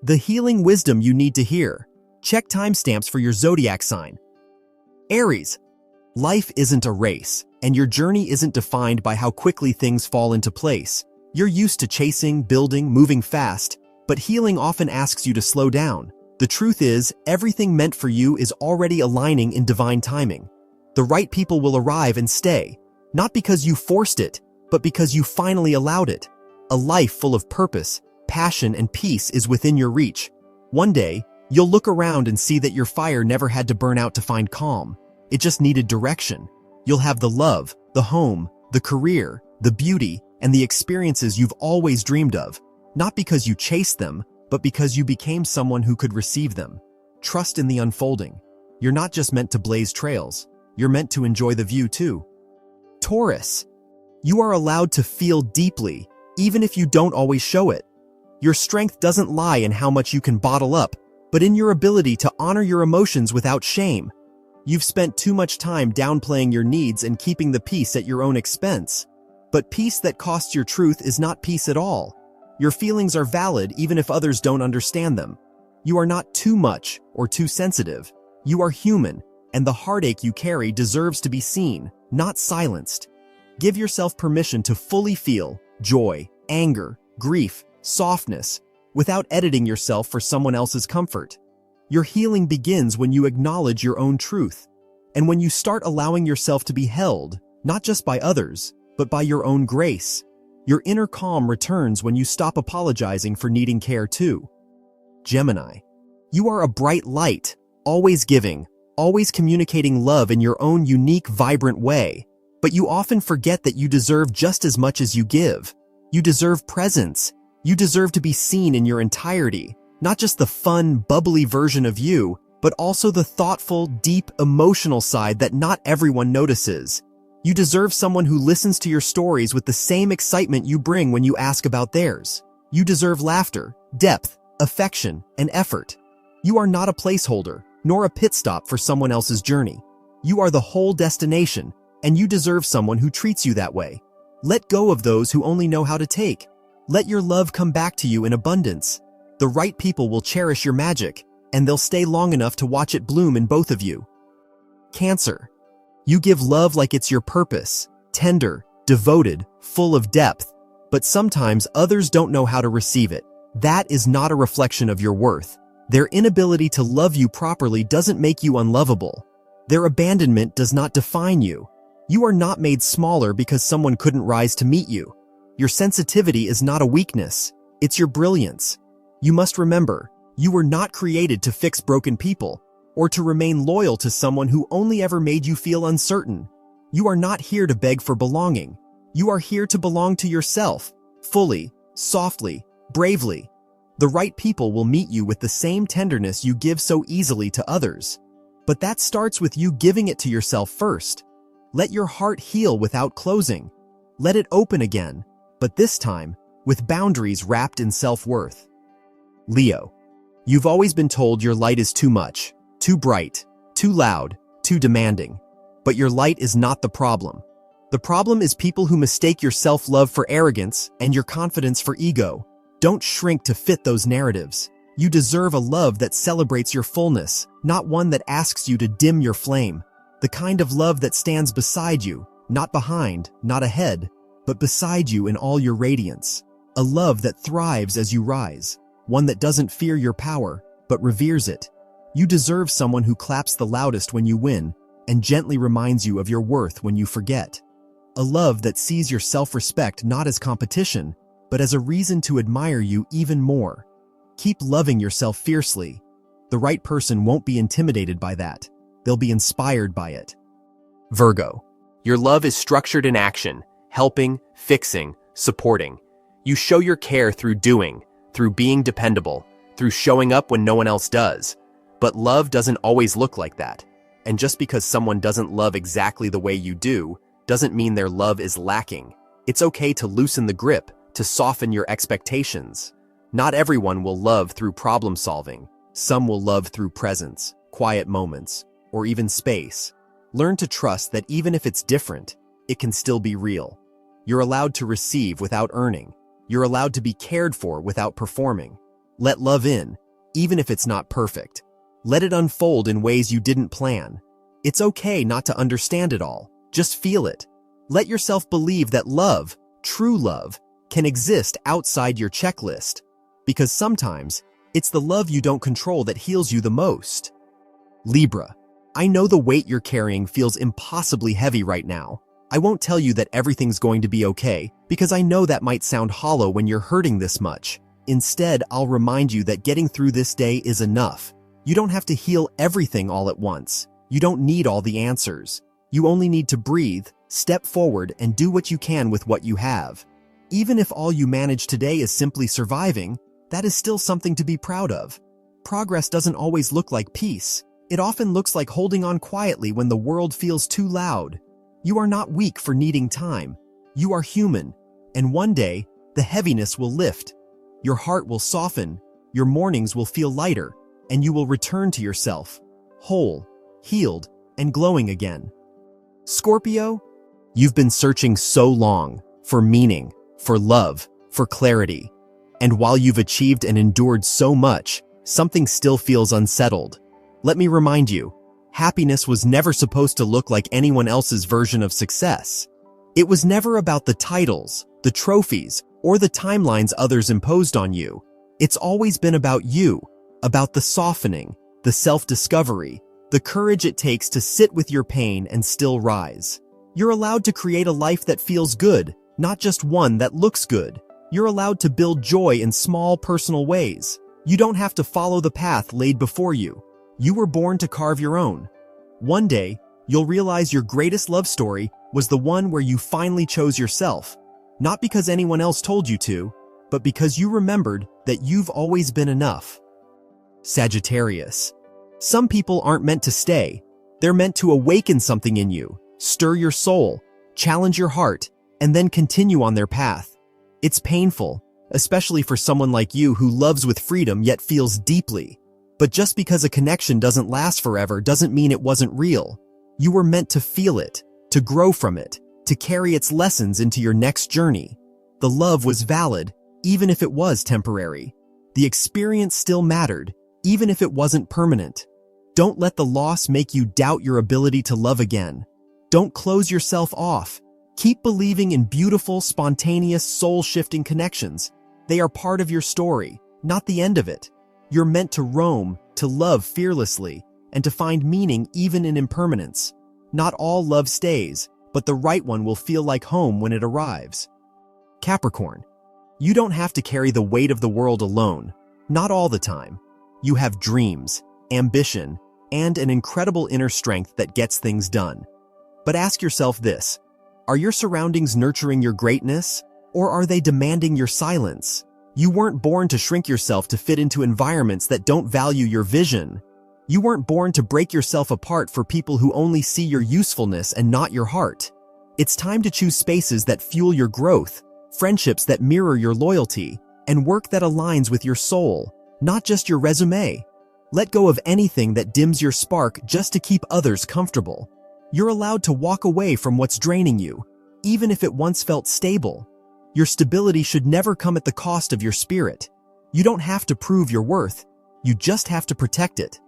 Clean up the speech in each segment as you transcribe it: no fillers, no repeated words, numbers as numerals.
The healing wisdom you need to hear. Check timestamps for your zodiac sign. Aries. Life isn't a race, and your journey isn't defined by how quickly things fall into place. You're used to chasing, building, moving fast, but healing often asks you to slow down. The truth is, everything meant for you is already aligning in divine timing. The right people will arrive and stay, not because you forced it, but because you finally allowed it. A life full of purpose, passion, and peace is within your reach. One day, you'll look around and see that your fire never had to burn out to find calm. It just needed direction. You'll have the love, the home, the career, the beauty, and the experiences you've always dreamed of, not because you chased them, but because you became someone who could receive them. Trust in the unfolding. You're not just meant to blaze trails, you're meant to enjoy the view too. Taurus. You are allowed to feel deeply, even if you don't always show it. Your strength doesn't lie in how much you can bottle up, but in your ability to honor your emotions without shame. You've spent too much time downplaying your needs and keeping the peace at your own expense. But peace that costs your truth is not peace at all. Your feelings are valid even if others don't understand them. You are not too much or too sensitive. You are human, and the heartache you carry deserves to be seen, not silenced. Give yourself permission to fully feel joy, anger, grief, softness, without editing yourself for someone else's comfort. Your healing begins when you acknowledge your own truth, and when you start allowing yourself to be held, not just by others, but by your own grace. Your inner calm returns when you stop apologizing for needing care too. Gemini. You are a bright light, always giving, always communicating love in your own unique, vibrant way. But you often forget that you deserve just as much as you give. You deserve presence. You deserve to be seen in your entirety, not just the fun, bubbly version of you, but also the thoughtful, deep, emotional side that not everyone notices. You deserve someone who listens to your stories with the same excitement you bring when you ask about theirs. You deserve laughter, depth, affection, and effort. You are not a placeholder, nor a pit stop for someone else's journey. You are the whole destination, and you deserve someone who treats you that way. Let go of those who only know how to take. Let your love come back to you in abundance. The right people will cherish your magic, and they'll stay long enough to watch it bloom in both of you. Cancer. You give love like it's your purpose, tender, devoted, full of depth, but sometimes others don't know how to receive it. That is not a reflection of your worth. Their inability to love you properly doesn't make you unlovable. Their abandonment does not define you. You are not made smaller because someone couldn't rise to meet you. Your sensitivity is not a weakness, it's your brilliance. You must remember, you were not created to fix broken people, or to remain loyal to someone who only ever made you feel uncertain. You are not here to beg for belonging. You are here to belong to yourself, fully, softly, bravely. The right people will meet you with the same tenderness you give so easily to others. But that starts with you giving it to yourself first. Let your heart heal without closing. Let it open again, but this time, with boundaries wrapped in self-worth. Leo. You've always been told your light is too much, too bright, too loud, too demanding. But your light is not the problem. The problem is people who mistake your self-love for arrogance and your confidence for ego. Don't shrink to fit those narratives. You deserve a love that celebrates your fullness, not one that asks you to dim your flame. The kind of love that stands beside you, not behind, not ahead, but beside you in all your radiance. A love that thrives as you rise. One that doesn't fear your power, but reveres it. You deserve someone who claps the loudest when you win and gently reminds you of your worth when you forget. A love that sees your self-respect not as competition, but as a reason to admire you even more. Keep loving yourself fiercely. The right person won't be intimidated by that. They'll be inspired by it. Virgo. Your love is structured in action, helping, fixing, supporting. You show your care through doing, through being dependable, through showing up when no one else does. But love doesn't always look like that. And just because someone doesn't love exactly the way you do, doesn't mean their love is lacking. It's okay to loosen the grip, to soften your expectations. Not everyone will love through problem solving. Some will love through presence, quiet moments, or even space. Learn to trust that even if it's different, it can still be real. You're allowed to receive without earning. You're allowed to be cared for without performing. Let love in, even if it's not perfect. Let it unfold in ways you didn't plan. It's okay not to understand it all. Just feel it. Let yourself believe that love, true love, can exist outside your checklist. Because sometimes, it's the love you don't control that heals you the most. Libra, I know the weight you're carrying feels impossibly heavy right now. I won't tell you that everything's going to be okay, because I know that might sound hollow when you're hurting this much. Instead, I'll remind you that getting through this day is enough. You don't have to heal everything all at once. You don't need all the answers. You only need to breathe, step forward, and do what you can with what you have. Even if all you manage today is simply surviving, that is still something to be proud of. Progress doesn't always look like peace. It often looks like holding on quietly when the world feels too loud. You are not weak for needing time. You are human, and one day, the heaviness will lift. Your heart will soften, your mornings will feel lighter, and you will return to yourself, whole, healed, and glowing again. Scorpio, you've been searching so long for meaning, for love, for clarity. And while you've achieved and endured so much, something still feels unsettled. Let me remind you, happiness was never supposed to look like anyone else's version of success. It was never about the titles, the trophies, or the timelines others imposed on you. It's always been about you, about the softening, the self-discovery, the courage it takes to sit with your pain and still rise. You're allowed to create a life that feels good, not just one that looks good. You're allowed to build joy in small personal ways. You don't have to follow the path laid before you. You were born to carve your own. One day, you'll realize your greatest love story was the one where you finally chose yourself. Not because anyone else told you to, but because you remembered that you've always been enough. Sagittarius. Some people aren't meant to stay. They're meant to awaken something in you, stir your soul, challenge your heart, and then continue on their path. It's painful, especially for someone like you who loves with freedom yet feels deeply. But just because a connection doesn't last forever doesn't mean it wasn't real. You were meant to feel it, to grow from it, to carry its lessons into your next journey. The love was valid, even if it was temporary. The experience still mattered, even if it wasn't permanent. Don't let the loss make you doubt your ability to love again. Don't close yourself off. Keep believing in beautiful, spontaneous, soul-shifting connections. They are part of your story, not the end of it. You're meant to roam, to love fearlessly, and to find meaning even in impermanence. Not all love stays, but the right one will feel like home when it arrives. Capricorn. You don't have to carry the weight of the world alone. Not all the time. You have dreams, ambition, and an incredible inner strength that gets things done. But ask yourself this: are your surroundings nurturing your greatness, or are they demanding your silence? You weren't born to shrink yourself to fit into environments that don't value your vision. You weren't born to break yourself apart for people who only see your usefulness and not your heart. It's time to choose spaces that fuel your growth, friendships that mirror your loyalty, and work that aligns with your soul, not just your resume. Let go of anything that dims your spark just to keep others comfortable. You're allowed to walk away from what's draining you, even if it once felt stable. Your stability should never come at the cost of your spirit. You don't have to prove your worth. You just have to protect it.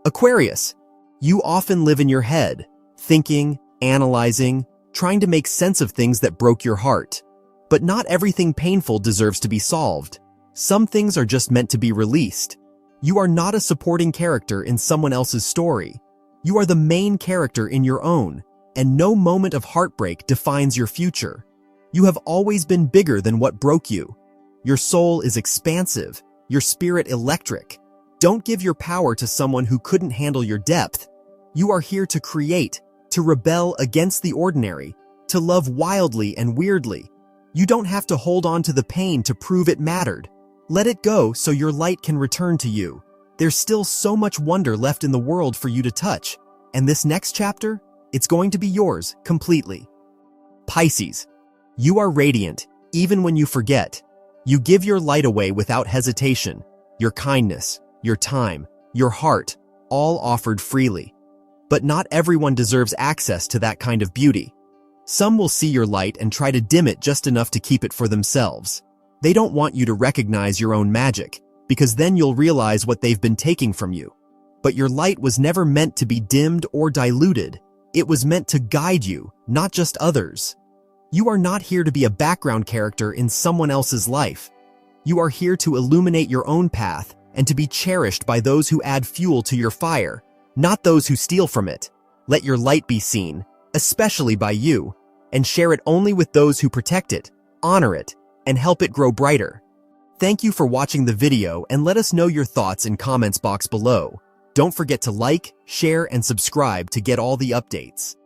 Aquarius. You often live in your head, thinking, analyzing, trying to make sense of things that broke your heart. But not everything painful deserves to be solved. Some things are just meant to be released. You are not a supporting character in someone else's story. You are the main character in your own, and no moment of heartbreak defines your future. You have always been bigger than what broke you. Your soul is expansive, your spirit electric. Don't give your power to someone who couldn't handle your depth. You are here to create, to rebel against the ordinary, to love wildly and weirdly. You don't have to hold on to the pain to prove it mattered. Let it go so your light can return to you. There's still so much wonder left in the world for you to touch. And this next chapter, it's going to be yours completely. Pisces. You are radiant, even when you forget. You give your light away without hesitation. Your kindness, your time, your heart, all offered freely. But not everyone deserves access to that kind of beauty. Some will see your light and try to dim it just enough to keep it for themselves. They don't want you to recognize your own magic. because then you'll realize what they've been taking from you. But your light was never meant to be dimmed or diluted. It was meant to guide you, not just others. You are not here to be a background character in someone else's life. You are here to illuminate your own path and to be cherished by those who add fuel to your fire, not those who steal from it. Let your light be seen, especially by you, and share it only with those who protect it, honor it, and help it grow brighter. Thank you for watching the video, and let us know your thoughts in comments box below. Don't forget to like, share, and subscribe to get all the updates.